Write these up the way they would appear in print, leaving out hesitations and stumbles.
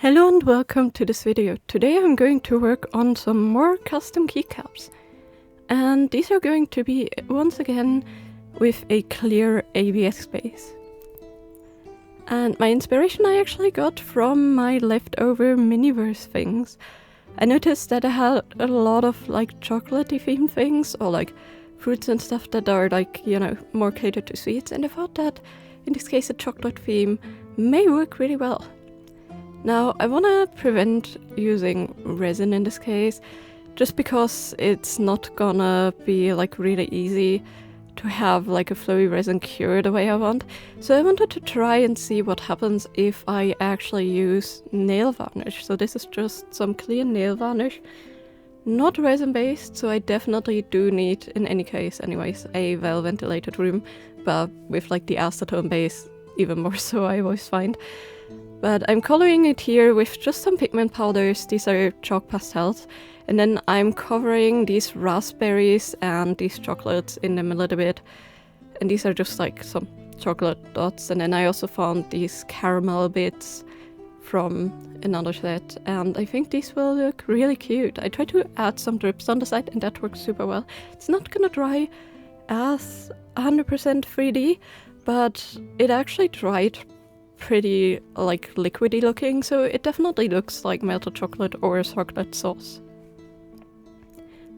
Hello and welcome to this video. Today I'm going to work on some more custom keycaps. And these are going to be, once again, with a clear ABS base. And my inspiration I actually got from my leftover Miniverse things. I noticed that I had a lot of like chocolatey themed things, or like fruits and stuff that are like, you know, more catered to sweets, and I thought that in this case a chocolate theme may work really well. Now, I want to prevent using resin in this case, just because it's not gonna be like really easy to have like a flowy resin cure the way I want. So I wanted to try and see what happens if I actually use nail varnish. So this is just some clear nail varnish, not resin based, so I definitely do need, in any case anyways, a well ventilated room, but with like the acetone base even more so I always find. But I'm coloring it here with just some pigment powders. These are chalk pastels. And then I'm covering these raspberries and these chocolates in them a little bit. And these are just like some chocolate dots. And then I also found these caramel bits from another set. And I think these will look really cute. I tried to add some drips on the side and that works super well. It's not gonna dry as 100% 3D, but it actually dried pretty like liquidy looking, so it definitely looks like melted chocolate or chocolate sauce.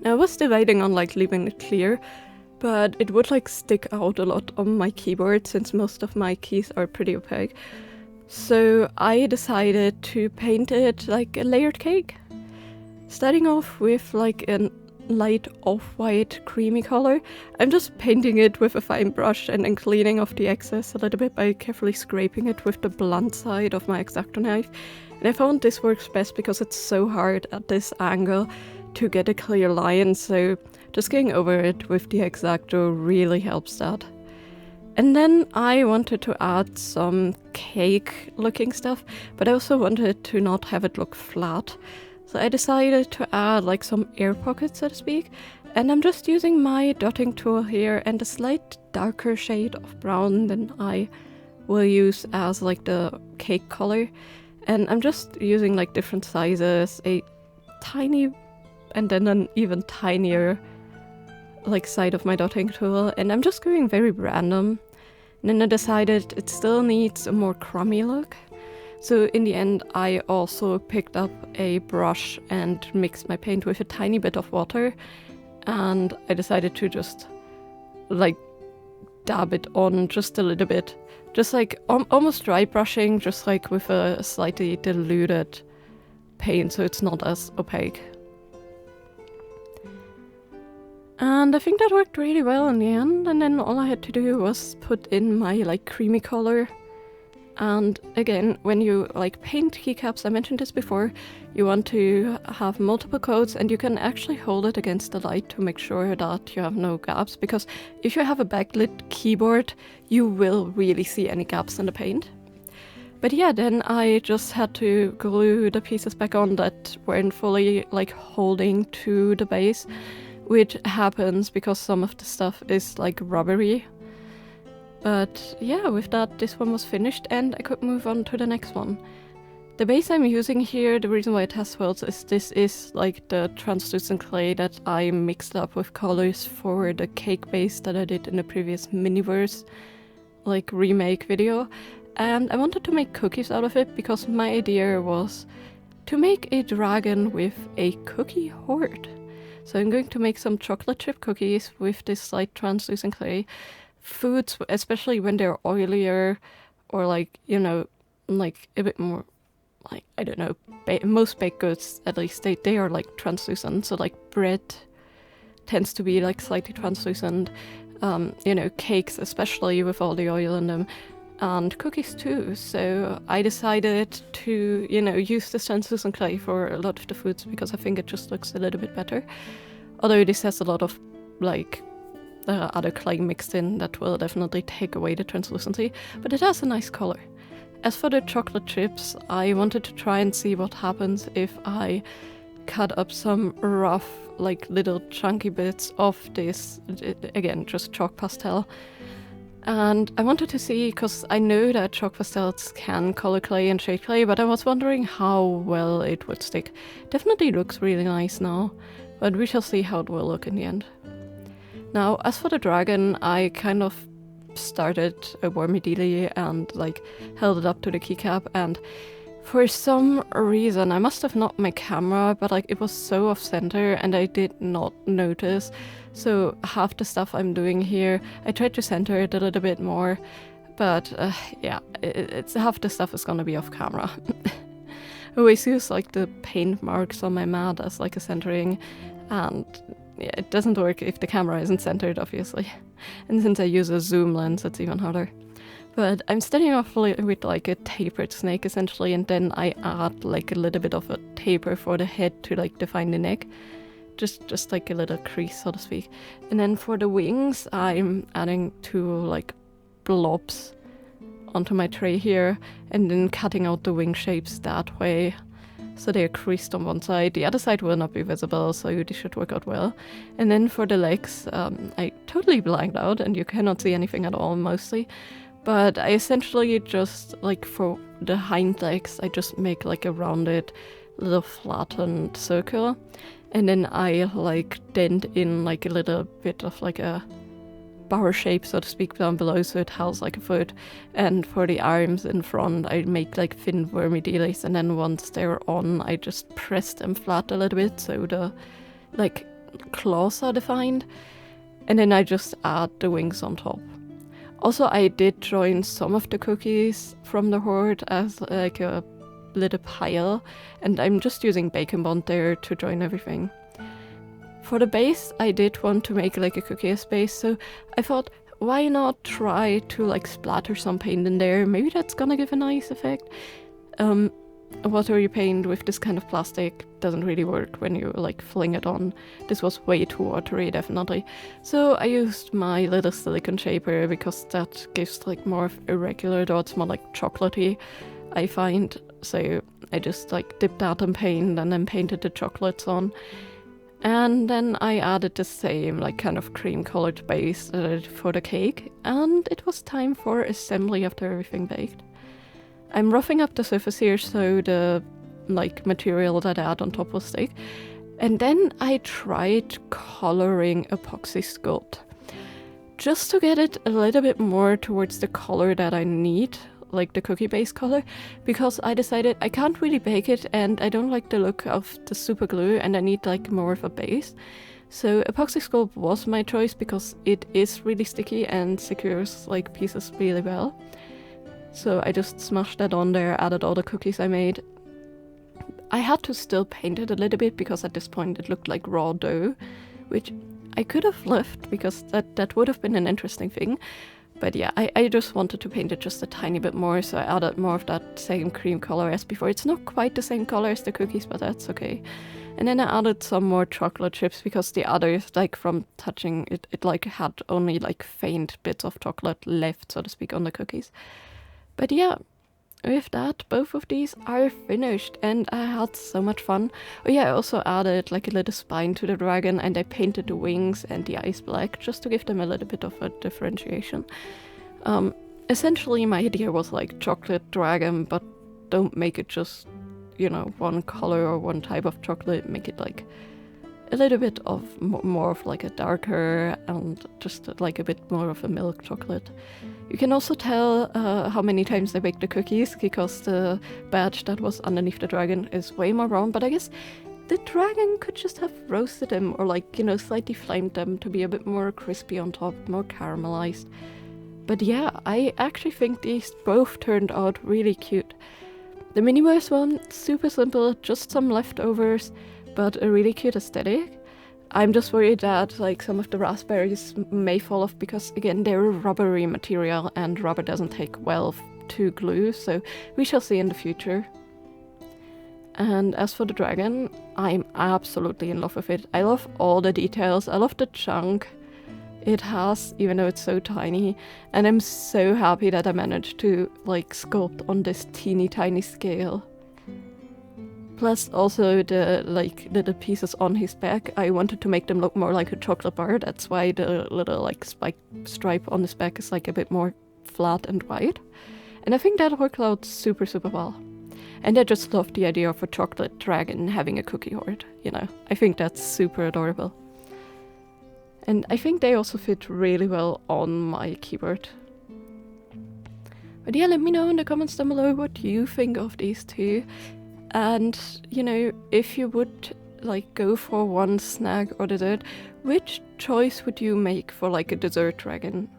Now I was debating on like leaving it clear, but it would like stick out a lot on my keyboard since most of my keys are pretty opaque. So I decided to paint it like a layered cake. Starting off with like a light off-white creamy color. I'm just painting it with a fine brush and then cleaning off the excess a little bit by carefully scraping it with the blunt side of my X-Acto knife. And I found this works best because it's so hard at this angle to get a clear line, so just going over it with the X-Acto really helps that. And then I wanted to add some cake looking stuff, but I also wanted to not have it look flat. So I decided to add like some air pockets, so to speak, and I'm just using my dotting tool here and a slight darker shade of brown than I will use as like the cake color. And I'm just using like different sizes, a tiny and then an even tinier like side of my dotting tool, and I'm just going very random. And then I decided it still needs a more crummy look. So in the end, I also picked up a brush and mixed my paint with a tiny bit of water. And I decided to just like dab it on just a little bit. Just like almost dry brushing, just like with a slightly diluted paint so it's not as opaque. And I think that worked really well in the end. And then all I had to do was put in my like creamy color. And again, when you like paint keycaps, I mentioned this before, you want to have multiple coats and you can actually hold it against the light to make sure that you have no gaps, because if you have a backlit keyboard, you will really see any gaps in the paint. But yeah, then I just had to glue the pieces back on that weren't fully like holding to the base, which happens because some of the stuff is like rubbery. But yeah, with that, this one was finished and I could move on to the next one. The base I'm using here, the reason why it has swirls is this is like the translucent clay that I mixed up with colors for the cake base that I did in the previous Miniverse like remake video. And I wanted to make cookies out of it because my idea was to make a dragon with a cookie horde. So I'm going to make some chocolate chip cookies with this light translucent clay. Foods, especially when they're oilier or like, you know, like a bit more like, I don't know, most baked goods at least, they are like translucent. So like bread tends to be like slightly translucent, you know, cakes especially with all the oil in them, and cookies too. So I decided to, you know, use this translucent clay for a lot of the foods because I think it just looks a little bit better. Although this has a lot of like other clay mixed in that will definitely take away the translucency, but it has a nice color. As for the chocolate chips, I wanted to try and see what happens if I cut up some rough, like little chunky bits of this, again, just chalk pastel, And I wanted to see, because I know that chalk pastels can color clay and shade clay, but I was wondering how well it would stick. Definitely looks really nice now, but we shall see how it will look in the end. Now, as for the dragon, I kind of started a wormy dealy and like held it up to the keycap, and for some reason, I must have knocked my camera, but like it was so off center and I did not notice. So half the stuff I'm doing here, I tried to center it a little bit more, but yeah, it's half the stuff is gonna be off camera. I always use like the paint marks on my mat as like a centering, and yeah, it doesn't work if the camera isn't centered, obviously. And since I use a zoom lens, it's even harder. But I'm starting off with like a tapered snake essentially, and then I add like a little bit of a taper for the head to like define the neck. Just like a little crease, so to speak. And then for the wings, I'm adding 2 like blobs onto my tray here, and then cutting out the wing shapes that way. So they're creased on one side. The other side will not be visible, so they should work out well. And then for the legs, I totally blanked out, and you cannot see anything at all mostly. But I essentially just, like for the hind legs, I just make like a rounded little flattened circle. And then I like dent in like a little bit of like a bar shape, so to speak, down below, so it has like a foot. And for the arms in front, I make like thin wormy dealies, and then once they're on, I just press them flat a little bit so the like claws are defined. And then I just add the wings on top. Also, I did join some of the cookies from the hoard as like a little pile, and I'm just using bacon bond there to join everything. For the base, I did want to make like a cookie base, so I thought, why not try to like splatter some paint in there? Maybe that's gonna give a nice effect. Watery paint with this kind of plastic doesn't really work when you like fling it on. This was way too watery, definitely. So I used my little silicone shaper because that gives like more of a regular dots, more like chocolatey, I find. So I just like dipped that in paint and then painted the chocolates on. And then I added the same like kind of cream colored base for the cake, and it was time for assembly after everything baked. I'm roughing up the surface here so the like material that I add on top will stick. And then I tried coloring epoxy sculpt just to get it a little bit more towards the color that I need, like the cookie base color, because I decided I can't really bake it and I don't like the look of the super glue and I need like more of a base. So epoxy sculpt was my choice because it is really sticky and secures like pieces really well. So I just smashed that on there, added all the cookies I made. I had to still paint it a little bit because at this point it looked like raw dough, which I could have left because that would have been an interesting thing. But yeah, I just wanted to paint it just a tiny bit more, so I added more of that same cream color as before. It's not quite the same color as the cookies, but that's okay. And then I added some more chocolate chips because the others, like from touching it, it like had only like faint bits of chocolate left, so to speak, on the cookies. But yeah, with that, both of these are finished and I had so much fun. Oh yeah, I also added like a little spine to the dragon and I painted the wings and the eyes black just to give them a little bit of a differentiation. Essentially my idea was like chocolate dragon, but don't make it just, you know, one color or one type of chocolate, make it like a little bit of more of like a darker and just like a bit more of a milk chocolate. You can also tell how many times I baked the cookies because the badge that was underneath the dragon is way more round, but I guess the dragon could just have roasted them or like, you know, slightly flamed them to be a bit more crispy on top, more caramelized. But yeah, I actually think these both turned out really cute. The mini-verse one, super simple, just some leftovers, but a really cute aesthetic. I'm just worried that like some of the raspberries may fall off because again they're a rubbery material and rubber doesn't take well to glue, so we shall see in the future. And as for the dragon, I'm absolutely in love with it. I love all the details, I love the chunk it has, even though it's so tiny, and I'm so happy that I managed to like sculpt on this teeny tiny scale. Plus also the like little pieces on his back, I wanted to make them look more like a chocolate bar. That's why the little like spike stripe on his back is like a bit more flat and white. And I think that worked out super, super well. And I just love the idea of a chocolate dragon having a cookie hoard, you know. I think that's super adorable. And I think they also fit really well on my keyboard. But yeah, let me know in the comments down below what you think of these two. And, you know, if you would like go for one snack or dessert, which choice would you make for like a dessert dragon?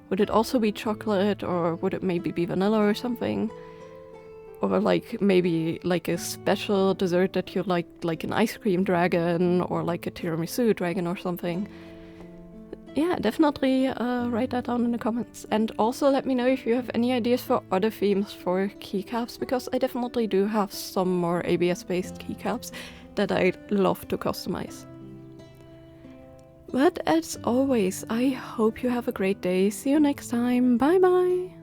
Would it also be chocolate, or would it maybe be vanilla or something? Or like maybe like a special dessert that you like an ice cream dragon or like a tiramisu dragon or something. Yeah, definitely write that down in the comments. And also let me know if you have any ideas for other themes for keycaps, because I definitely do have some more ABS-based keycaps that I'd love to customize. But as always, I hope you have a great day. See you next time. Bye bye!